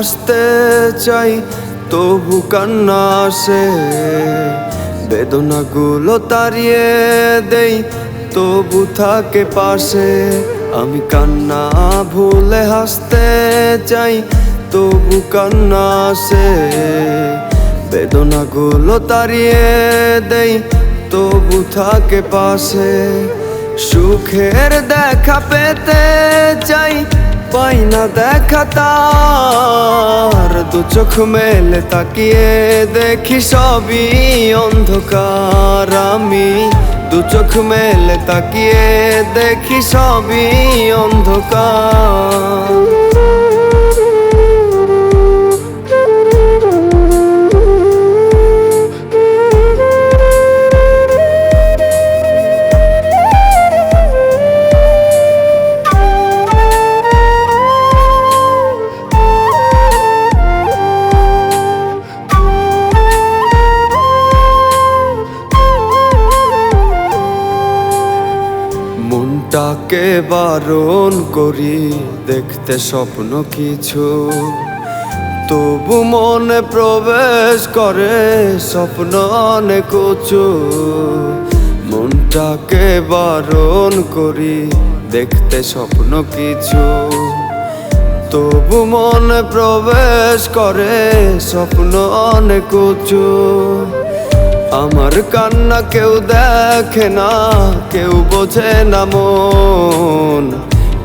হাসতে চাই তবু কান্না আসে, বেদনাগুলো তাড়িয়ে দেই তবু থাকে পাশে। আমি কান্না ভুলে হাসতে চাই তবু কান্না আসে, বেদনাগুলো তাড়িয়ে দেই তবু থাকে পাশে। সুখের দেখা পেতে চাই পাই না দেখা তার, দু চোখ মেলে তাকিয়ে দেখি সবই অন্ধকার। আমি দু চোখ মেলে তাকিয়ে দেখি সবই অন্ধকার। মনটাকে বারণ করি দেখতে স্বপ্ন কিছু, তবু মনে প্রবেশ করে স্বপ্ন অনেক উঁচু। মনটাকে বারণ করি দেখতে স্বপ্ন কিছু, তবু মনে প্রবেশ করে স্বপ্ন অনেক উঁচু। আমার কান্না কেউ দেখে না, কেউ বোঝে না মন,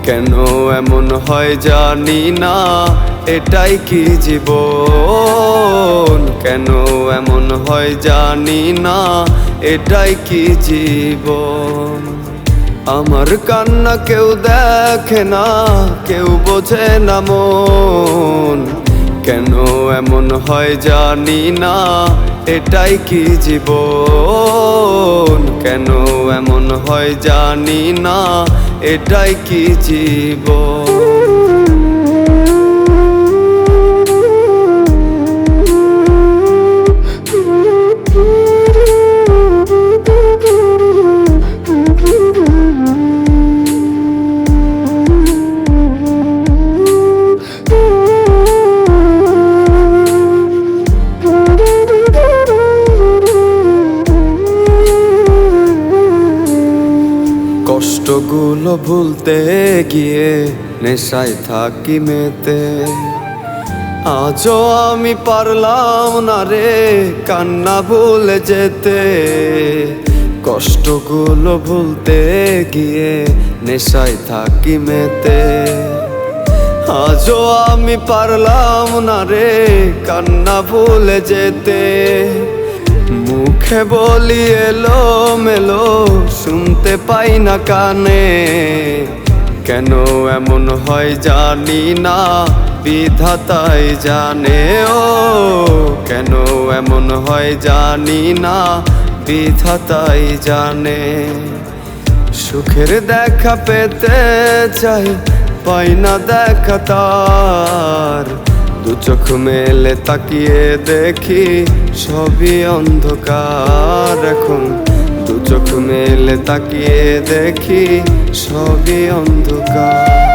কেন এমন হয় জানি না, এটাই কি জীবন? কেন এমন হয় জানি না, এটাই কি জীবন? আমার কান্না কেউ দেখে না, কেউ বোঝে না মন, কেন এমন হয় জানি না, এটাই কি জীবন? কেন এমন হয় জানি না, এটাই কি জীবন? কষ্টগুলো ভুলতে গিয়ে নেশায় থাকি মেতে, আজও আমি পারলাম না রে কান্না ভুলে যেতে। কষ্টগুলো ভুলতে গিয়ে নেশায় থাকি মেতে, আজও আমি পারলাম না রে কান্না ভুলে যেতে। মুখে বলি এলো মেলো, শুনতে পাই না কানে, কেন এমন হয় জানি না, বিধাতাই জানে। ও কেন এমন হয় জানি না, বিধাতাই জানে। সুখের দেখা পেতে চাই পাই না দেখা তার, দু চোখ মেলে তাকিয়ে দেখি সবই অন্ধকার। এখন দু চোখ মেলে তাকিয়ে দেখি সবই অন্ধকার।